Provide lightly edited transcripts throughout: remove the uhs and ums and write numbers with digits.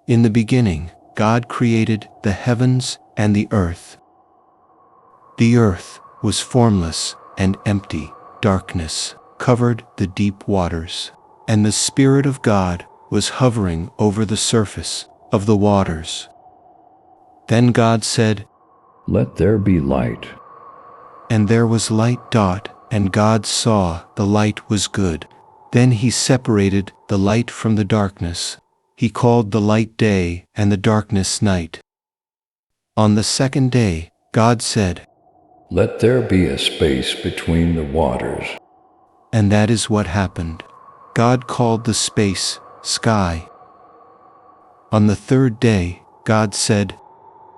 In the beginning, God created the heavens and the earth. The earth was formless and empty. Darkness covered the deep waters, and the Spirit of God was hovering over the surface of the waters. Then God said, "Let there be light." And there was light. And God saw the light was good. Then he separated the light from the darkness. He called the light day and the darkness night. On the second day, God said, "Let there be a space between the waters." And that is what happened. God called the space sky. On the third day, God said,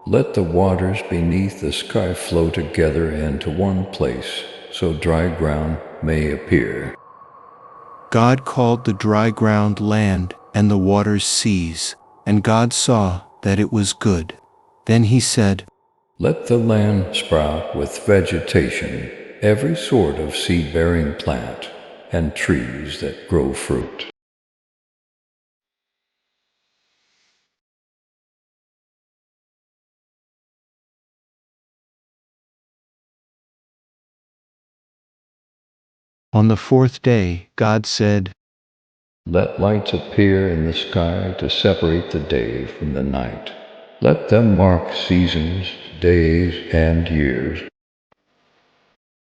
"Let the waters beneath the sky flow together into one place, so dry ground may appear." God called the dry ground land and the waters seas, and God saw that it was good. Then he said, "Let the land sprout with vegetation, every sort of seed-bearing plant, and trees that grow fruit." On the fourth day, God said, "Let lights appear in the sky to separate the day from the night. Let them mark seasons, days, and years."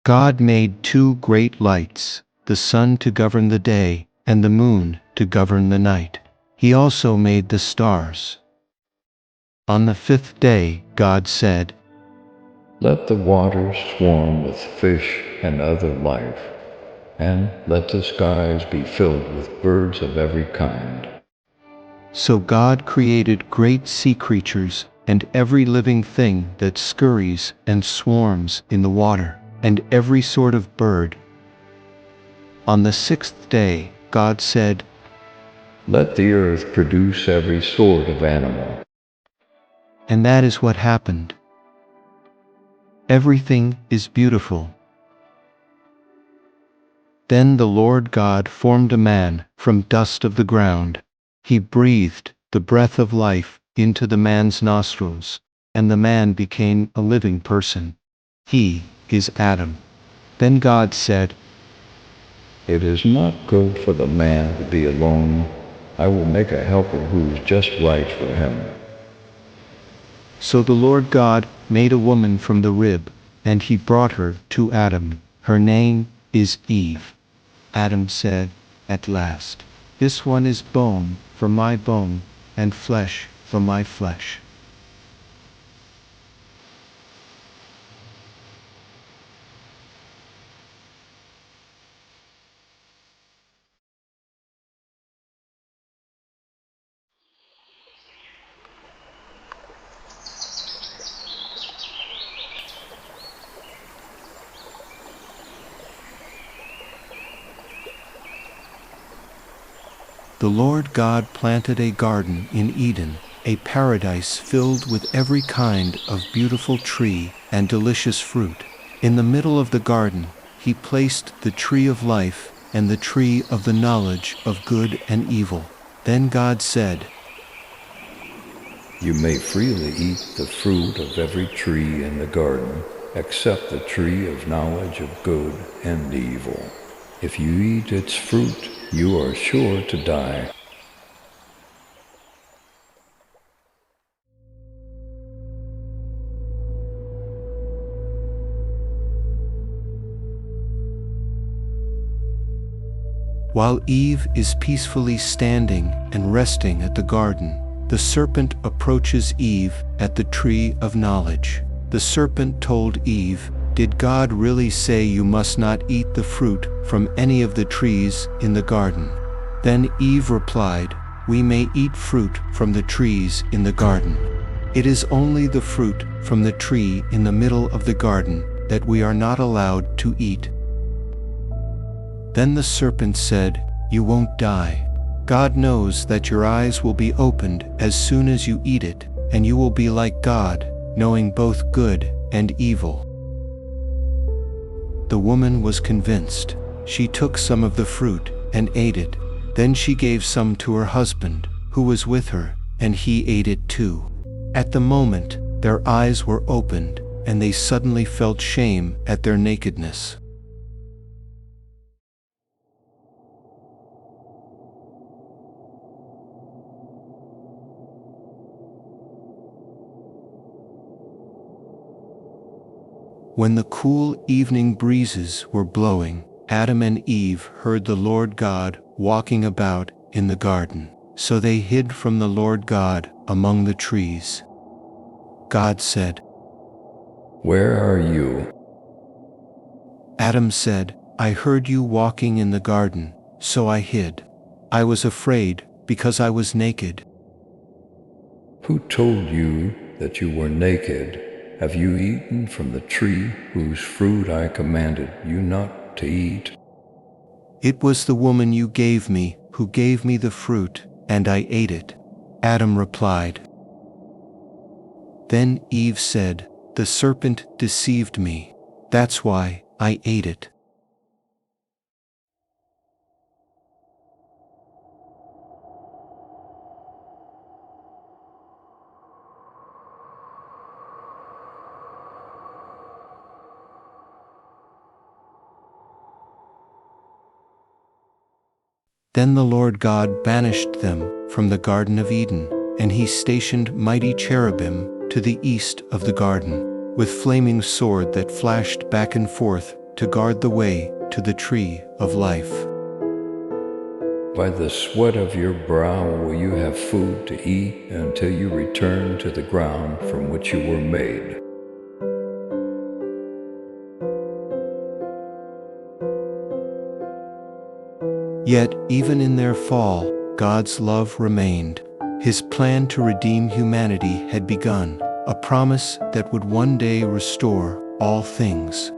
God made two great lights, the sun to govern the day, and the moon to govern the night. He also made the stars. On the fifth day, God said, "Let the waters swarm with fish and other life, and let the skies be filled with birds of every kind." So God created great sea creatures and every living thing that scurries and swarms in the water, and every sort of bird. On the sixth day, God said, "Let the earth produce every sort of animal." And that is what happened. Everything is beautiful. Then the Lord God formed a man from dust of the ground. He breathed the breath of life into the man's nostrils, and the man became a living person. He is Adam. Then God said, "It is not good for the man to be alone. I will make a helper who is just right for him." So the Lord God made a woman from the rib, and he brought her to Adam. Her name is Eve. Adam said, "At last, this one is bone from my bone, and flesh from my flesh." The Lord God planted a garden in Eden, a paradise filled with every kind of beautiful tree and delicious fruit. In the middle of the garden, he placed the tree of life and the tree of the knowledge of good and evil. Then God said, "You may freely eat the fruit of every tree in the garden, except the tree of knowledge of good and evil. If you eat its fruit, you are sure to die." While Eve is peacefully standing and resting at the garden, the serpent approaches Eve at the tree of knowledge. The serpent told Eve, "Did God really say you must not eat the fruit from any of the trees in the garden?" Then Eve replied, "We may eat fruit from the trees in the garden. It is only the fruit from the tree in the middle of the garden that we are not allowed to eat." Then the serpent said, "You won't die. God knows that your eyes will be opened as soon as you eat it, and you will be like God, knowing both good and evil." The woman was convinced. She took some of the fruit and ate it. Then she gave some to her husband, who was with her, and he ate it too. At the moment, their eyes were opened, and they suddenly felt shame at their nakedness. When the cool evening breezes were blowing, Adam and Eve heard the Lord God walking about in the garden. So they hid from the Lord God among the trees. God said, "Where are you?" Adam said, "I heard you walking in the garden, so I hid. I was afraid because I was naked." "Who told you that you were naked? Have you eaten from the tree whose fruit I commanded you not to eat?" It was the woman you gave me who gave me the fruit, and I ate it. Adam replied. Then Eve said, "The serpent deceived me. That's why I ate it." Then the Lord God banished them from the Garden of Eden, and he stationed mighty cherubim to the east of the garden, with flaming sword that flashed back and forth to guard the way to the tree of life. "By the sweat of your brow will you have food to eat until you return to the ground from which you were made." Yet, even in their fall, God's love remained. His plan to redeem humanity had begun, a promise that would one day restore all things.